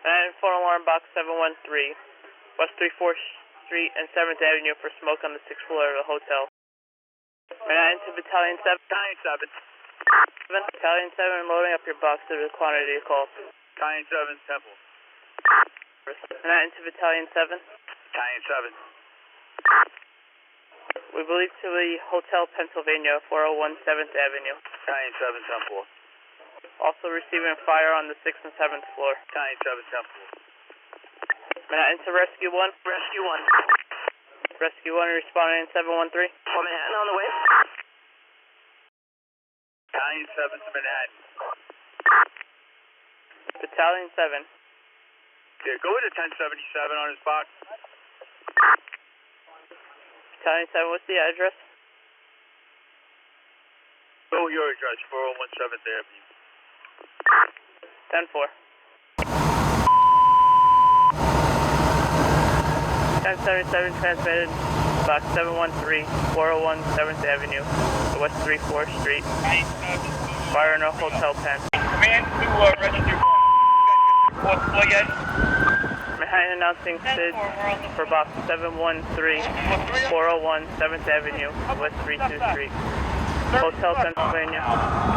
And phone alarm box 713, West 34th Street and 7th Avenue for smoke on the 6th floor of the hotel. And to Battalion 7. Battalion 7. Battalion 7, loading up your box to the quantity call. Battalion 7, Temple. And to Battalion 7. Battalion 7. We believe to the Hotel Pennsylvania, 401 7th Avenue. Battalion 7, Temple. Also receiving fire on the 6th and 7th floor. Battalion 7, Temple. Manhattan to Rescue 1. Rescue 1. Rescue 1 responding in 713. Manhattan on the way. Battalion 7 to Manhattan. Battalion 7. Yeah, go into 1077 on his box. Battalion 7, what's the address? Go your address, 401 7th Avenue. 10-4. 1077 transmitted, box 713, 401 7th Avenue, West 34th Street. Fire in a hotel pen. Command to Rescue 1. Fourth floor yet? Manhattan announcing SID for box 713, 401 7th Avenue, West 32th Street. Hotel Pennsylvania,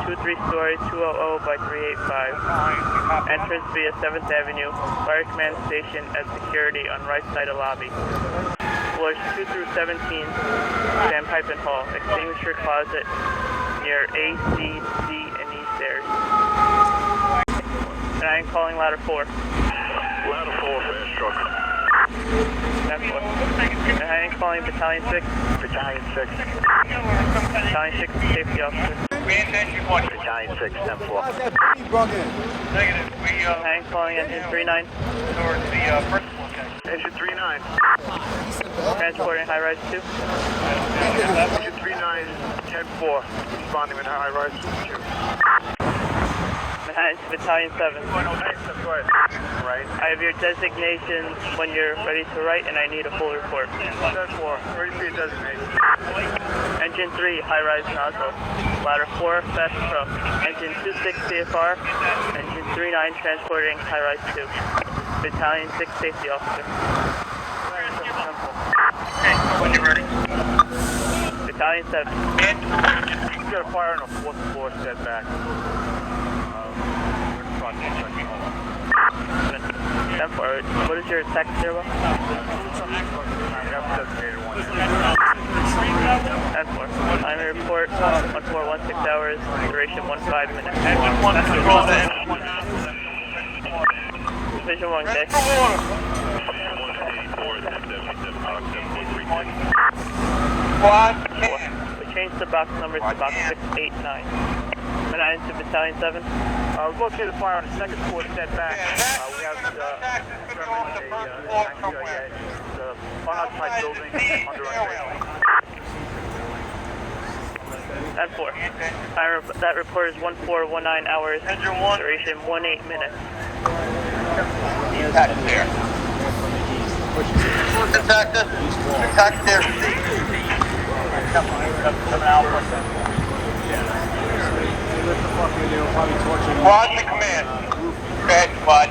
2-3-story, 200 by 385. Entrance via 7th Avenue. Fire command station at security on right side of lobby. Floors 2 through 17, standpipe and hall. Extinguisher closet near A, C, D, and E stairs. And I am calling ladder 4. Ladder 4, fast truck. That's 4. And I am calling Battalion 6. Battalion 6. Battalion 6 safety officer. Battalion 6, 10-4. Negative. I am calling engine 39. Towards the first floor. Engine 39. Transporting high rise 2. Engine 39, 10-4. Responding with high rise 2. Manhattan to Battalion 7. Right. I have your designation when you're ready to write, and I need a full report. 10-4. Ready for your designation. Engine 3, high-rise nozzle. Ladder 4, fast truck. Engine 26 CFR. Engine 39 transporting high-rise 2. Battalion 6 safety officer. Okay, when you're ready. Battalion 7. We got a fire on the 4th floor, setback. 10-4. What is your text here, Will? 10-4. Time to report 1416 hours, duration 15 minutes. Vision 1, okay? We changed the box numbers to box 689. Manhattan to Battalion 7. We located the fire on the 2nd floor, setback. We have the unoccupied building under renovation. 10-4. That report is 1419 hours, duration 18 minutes. That's there. Attack there. Roger, command. Go ahead, Bud.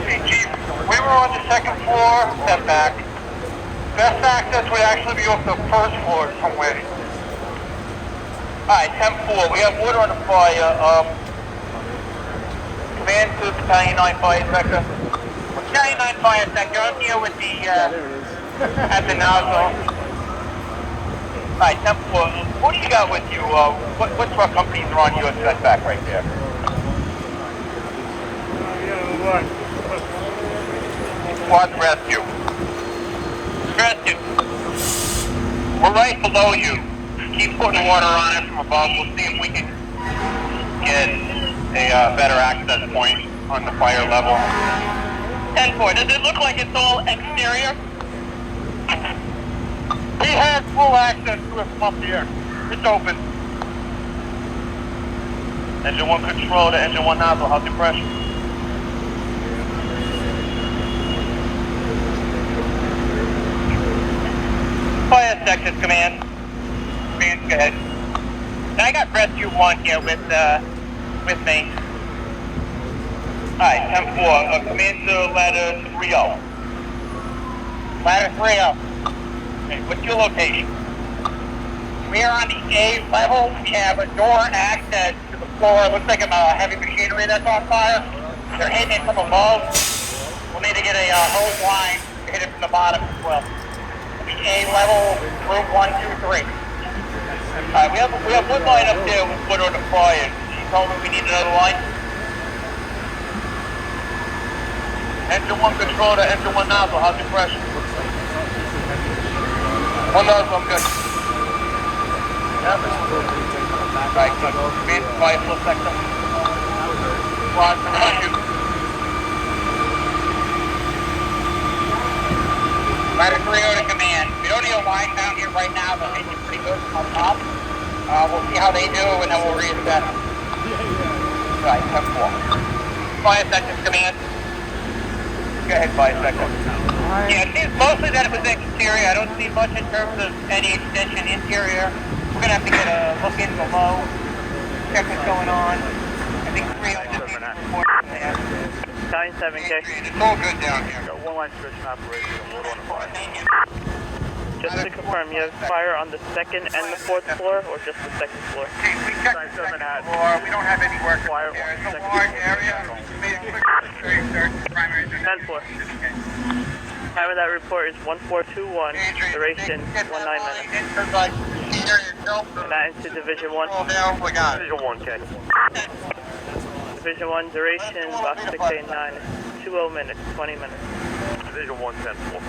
Hey, Chief, we were on the 2nd floor, setback. Best access would actually be off the 1st floor somewhere. Alright, 10-4. We have water on the fire. Command to Battalion 9 Fire Sector. Battalion 9 Fire Sector, I'm here with the, at the nozzle. Alright, 10-4. What do you got with you? What truck companies are on your setback right there? Squad rescue. Rescue. We're right below you. Keep putting water on it from above. We'll see if we can get a better access point on the fire level. 10-4. Does it look like it's all exterior? He has full access to it from up here. It's open. Engine 1 control to engine 1 nozzle. How's the pressure? Fire sections, command. Command, go ahead. Now I got rescue 1 here with me. Alright, 10-4, command to ladder 3-0. Ladder 3-0. Okay, what's your location? We are on the A level. We have a door access to the floor. It looks like a heavy machinery that's on fire. They're hitting it from above. We'll need to get a hose line to hit it from the bottom as well. The A level, room 123. Alright, we have one line up there with wood on the fire. She told me we need another line. Engine 1 control to engine 1 nozzle. How's your pressure? 1 nozzle, I'm good. Yep. Right, so command to fire flow sector. Squad, thank you. Ladder 3-0 to command. We don't need a line down here right now. They're hitting pretty good on top. We'll see how they do and then we'll reassess. Right, 10-4. Fire sector command. Go ahead, fire sector. Yeah, it seems mostly that it was exterior. I don't see much in terms of any extension interior. We're going to have to get a look in below, check what's going on. I think 3-0 just needs to report from there. 9-7K. It's all good down here. Got one line stretch in operation. Hold on to fire. Just to confirm, you have fire on the 2nd and the 4th floor, or just the 2nd floor? We checked the 2nd floor. We don't have any work Fire there. on It's the a 2nd large floor. area. We made a quick security search. Primary 10-4. Time of that report is 1421, duration 19 minutes. And that into Division 1. Division 1, K. Division 1 duration, box 689, 20 minutes, 20 minutes. Division 1, 10-4.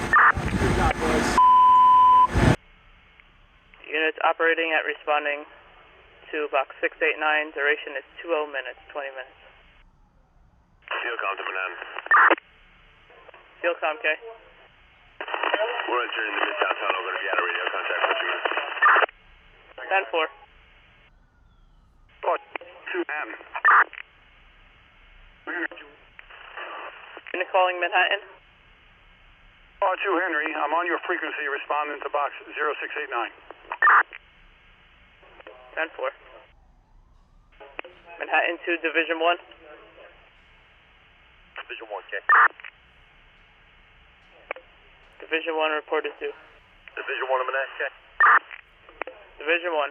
Units operating at responding to box 689, duration is 20 minutes, 20 minutes. Fielcom to Manhattan. Fielcom, K. We're entering the Midtown Tunnel. Going to be out of radio contact with you. 10-4. Oh, 2M. Unit calling Manhattan. 2 Henry, I'm on your frequency responding to box 0689. 10-4. Manhattan to Division 1. Division 1, K. Division 1 report is due. Division 1 of Manhattan, K. Division 1.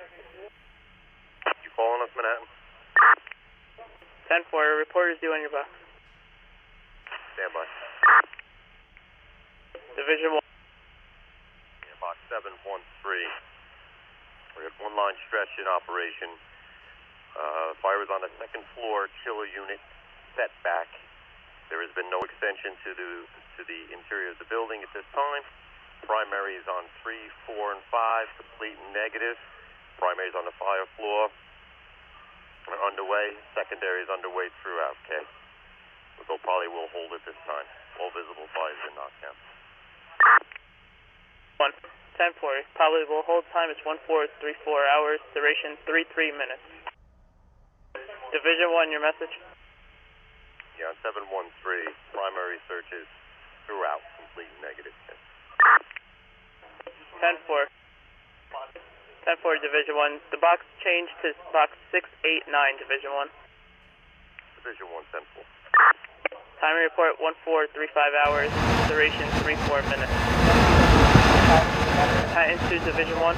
You calling us, Manhattan? 10-4, report is due on your box. Stand by. Division 1. Yeah, box 713. We have one line stretch in operation. Fire is on the 2nd floor, chiller unit, setback. There has been no extension to the interior of the building at this time. Primary is on 3, 4, and 5, complete and negative. Primary is on the fire floor. Underway. Secondary is underway throughout, okay? They'll probably will hold it this time. All visible fires are knocked down. 1. 10-4. Probable hold time is 1434 hours. Duration 33 minutes. Division 1, your message? Yeah, on 713, primary searches throughout, complete and negative. 10-4. 10-4, Division 1. The box changed to box 689, Division 1. Division 1, 10-4. Time report 1435 hours. Duration 34 minutes. Into Division 1.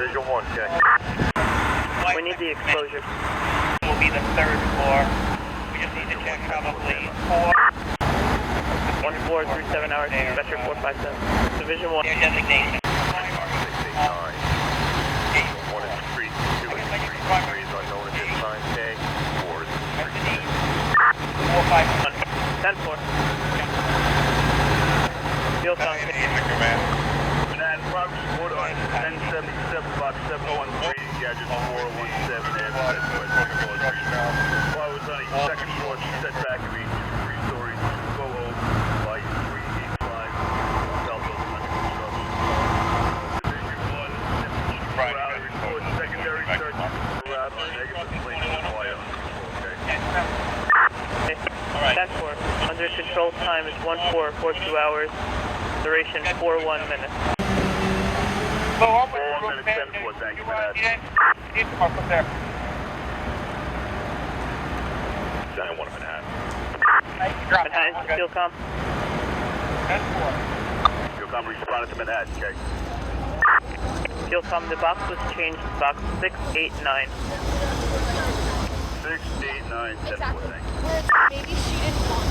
Division 1, check. We need the exposure. Will be the 3rd floor. We just need to check probably 1437 hours. Vector 457. Division 1. Your designation. 689. 1 is street, 2 is street, 3 is unknown at this time, K. 4 is street. 451. 10-4. Field sound. Manhattan, progress report on 1077, box 713, gadget 417, and West 24th Street. Fire was on a 2nd floor, setback, reach 3 stories, 200, light 385, south of under construction. Division 1, throughout, report secondary search throughout, negative complaint of fire. Okay. 10-4. Under control time is 1442 hours. Duration 41 minutes. So up 4 minutes, 10-4, thank you, Manhattan. Need to come up there. 10-1 Manhattan. Manhattan to Fuel Com. Fuel Com responded to Manhattan, check. Fuel Com, the box was changed to box 689. 689, 10-4, thanks. Maybe she didn't want